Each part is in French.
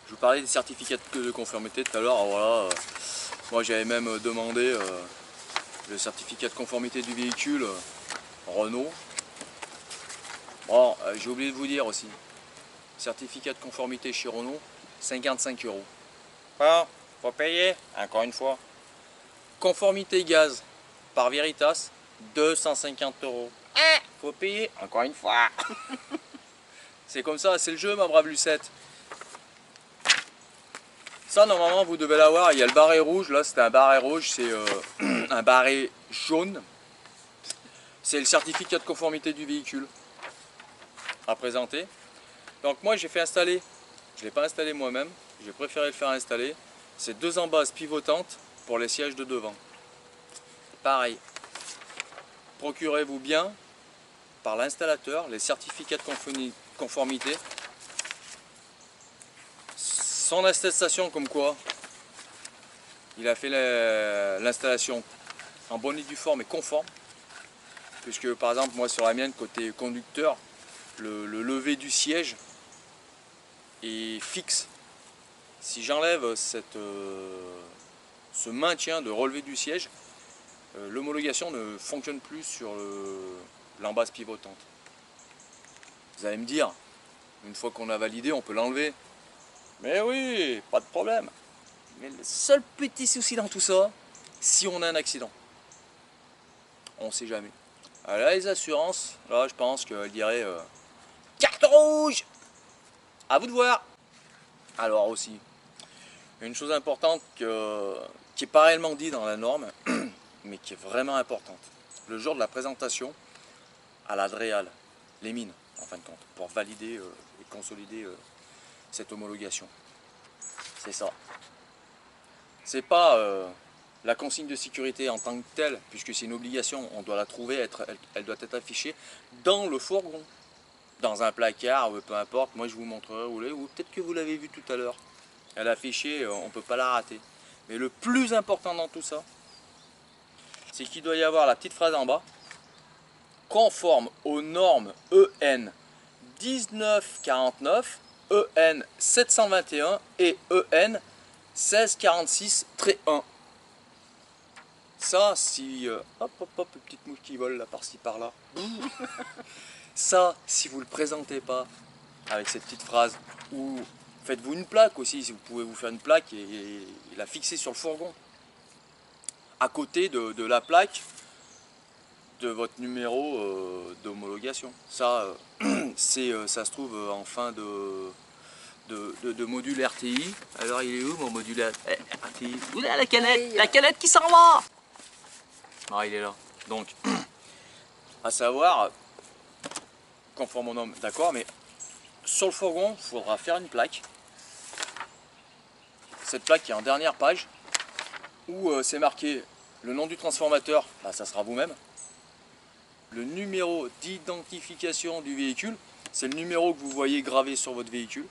Je vous parlais des certificats de conformité tout à l'heure. Voilà, moi j'avais même demandé le certificat de conformité du véhicule Renault. Bon, j'ai oublié de vous dire aussi, certificat de conformité chez Renault, 55 €. Bon, faut payer, encore une fois. Conformité gaz par Veritas, 250 €. Faut payer, encore une fois. C'est comme ça, c'est le jeu, ma brave Lucette. Ça, normalement, vous devez l'avoir. Il y a le barré rouge. Là, c'était un barré rouge. C'est un barré jaune. C'est le certificat de conformité du véhicule à présenter. Donc, moi, j'ai fait installer. Je ne l'ai pas installé moi-même. J'ai préféré le faire installer. C'est 2 embases pivotantes pour les sièges de devant. Pareil. Procurez-vous bien, par l'installateur, les certificats de conformité. Son attestation comme quoi il a fait l'installation en bonne et due forme et conforme, puisque par exemple moi sur la mienne côté conducteur, le lever du siège est fixe. Si j'enlève ce maintien de relevé du siège, l'homologation ne fonctionne plus sur l'embase pivotante. Vous allez me dire, une fois qu'on a validé, on peut l'enlever. Mais oui, pas de problème. Mais le seul petit souci dans tout ça, si on a un accident, on ne sait jamais. Alors là, les assurances, là je pense qu'elles diraient carte rouge. À vous de voir. Alors aussi, une chose importante qui n'est pas réellement dit dans la norme, mais qui est vraiment importante. Le jour de la présentation à la DREAL, les mines en fin de compte, pour valider et consolider cette homologation. C'est ça. C'est pas la consigne de sécurité en tant que telle, puisque c'est une obligation, on doit la trouver, elle doit être affichée dans le fourgon, dans un placard, peu importe, moi je vous montrerai où elle est, ou peut-être que vous l'avez vu tout à l'heure. Elle est affichée, on ne peut pas la rater. Mais le plus important dans tout ça, c'est qu'il doit y avoir la petite phrase en bas, conforme aux normes EN 1949, EN 721 et EN 1646-1. Ça, si... hop, hop, hop, une petite mouche qui vole là, par-ci, par-là. Ça, si vous ne le présentez pas avec cette petite phrase, ou faites-vous une plaque aussi, si vous pouvez vous faire une plaque et la fixer sur le fourgon. À côté de la plaque de votre numéro d'homologation. Ça, ça se trouve en fin de module RTI. Alors il est où mon module RTI? Où est la canette qui s'en va? Ah, il est là. Donc, à savoir, conforme aux normes, d'accord, mais sur le fourgon, il faudra faire une plaque. Cette plaque qui est en dernière page, où c'est marqué le nom du transformateur, bah, ça sera vous-même. Le numéro d'identification du véhicule, c'est le numéro que vous voyez gravé sur votre véhicule.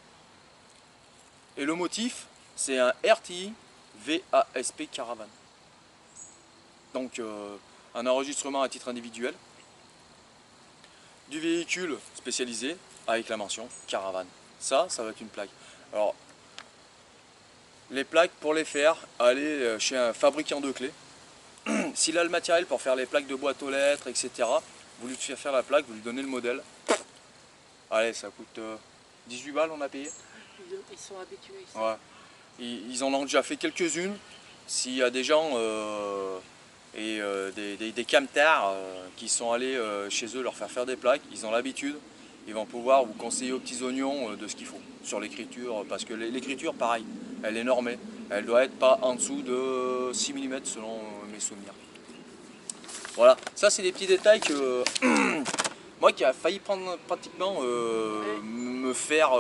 Et le motif, c'est un RTI VASP Caravane. Donc un enregistrement à titre individuel du véhicule spécialisé avec la mention Caravane. Ça va être une plaque. Alors, les plaques, pour les faire, allez chez un fabricant de clés. S'il a le matériel pour faire les plaques de boîte aux lettres, etc., vous lui faites faire la plaque, vous lui donnez le modèle. Allez, ça coûte 18 balles, on a payé. Ils sont habitués. Ouais. Ils en ont déjà fait quelques-unes. S'il y a des gens des camtars qui sont allés chez eux leur faire des plaques, ils ont l'habitude. Ils vont pouvoir vous conseiller aux petits oignons de ce qu'il faut sur l'écriture. Parce que l'écriture, pareil, elle est normée. Elle doit être pas en dessous de 6 mm selon mes souvenirs. Voilà, ça c'est des petits détails que moi qui a failli prendre pratiquement me faire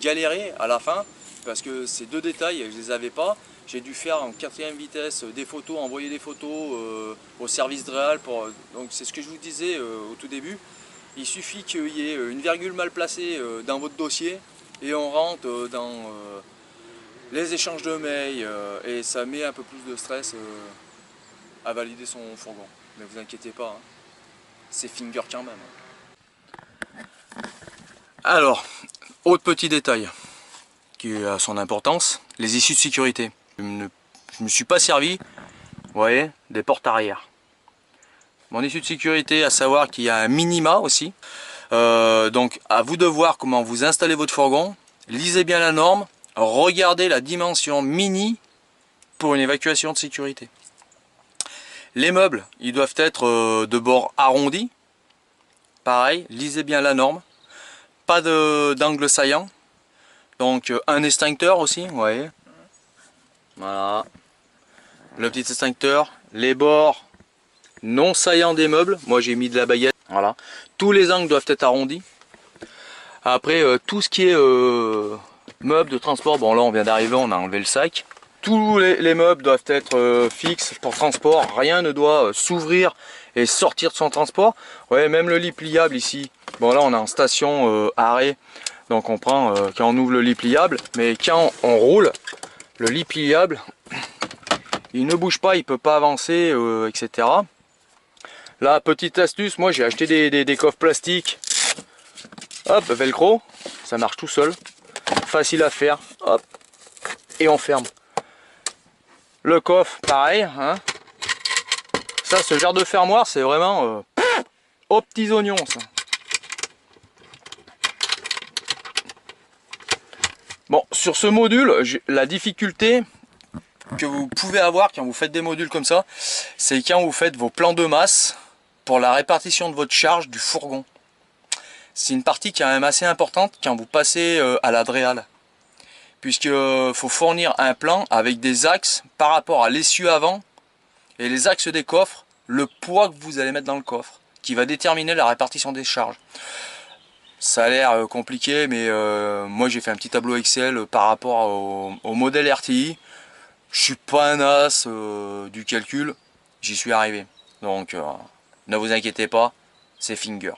galérer à la fin, parce que ces deux détails je les avais pas. J'ai dû faire en 4e vitesse des photos, envoyer des photos au service DREAL. Donc c'est ce que je vous disais au tout début. Il suffit qu'il y ait une virgule mal placée dans votre dossier et on rentre dans les échanges de mails et ça met un peu plus de stress à valider son fourgon. Mais vous inquiétez pas, hein, c'est finger quand même. Alors, autre petit détail qui a son importance, les issues de sécurité. Je ne me suis pas servi, vous voyez, des portes arrière. Mon issue de sécurité, à savoir qu'il y a un minima aussi. Donc à vous de voir comment vous installez votre fourgon. Lisez bien la norme, regardez la dimension mini pour une évacuation de sécurité. Les meubles, ils doivent être de bord arrondi. Pareil, lisez bien la norme. Pas d'angle saillant. Donc un extincteur aussi, vous voyez. Voilà. Le petit extincteur. Les bords non saillants des meubles. Moi j'ai mis de la baguette. Voilà. Tous les angles doivent être arrondis. Après tout ce qui est meubles de transport. Bon là on vient d'arriver, on a enlevé le sac. Tous les meubles doivent être fixes pour transport. Rien ne doit s'ouvrir et sortir de son transport. Ouais, même le lit pliable ici. Bon là on est en station arrêt. Donc on prend quand on ouvre le lit pliable. Mais quand on roule, le lit pliable, il ne bouge pas, il ne peut pas avancer, etc. Là, petite astuce, moi j'ai acheté des coffres plastiques. Hop, velcro, ça marche tout seul. Facile à faire. Hop, et on ferme. Le coffre, pareil. Hein. Ça, ce genre de fermoir, c'est vraiment aux petits oignons, ça. Bon, sur ce module, la difficulté que vous pouvez avoir quand vous faites des modules comme ça, c'est quand vous faites vos plans de masse pour la répartition de votre charge du fourgon. C'est une partie qui est quand même assez importante quand vous passez à la dréale. Puisqu'il faut fournir un plan avec des axes par rapport à l'essieu avant et les axes des coffres, le poids que vous allez mettre dans le coffre, qui va déterminer la répartition des charges. Ça a l'air compliqué, mais moi j'ai fait un petit tableau Excel par rapport au modèle RTI. Je suis pas un as du calcul, j'y suis arrivé. Donc ne vous inquiétez pas, c'est finger.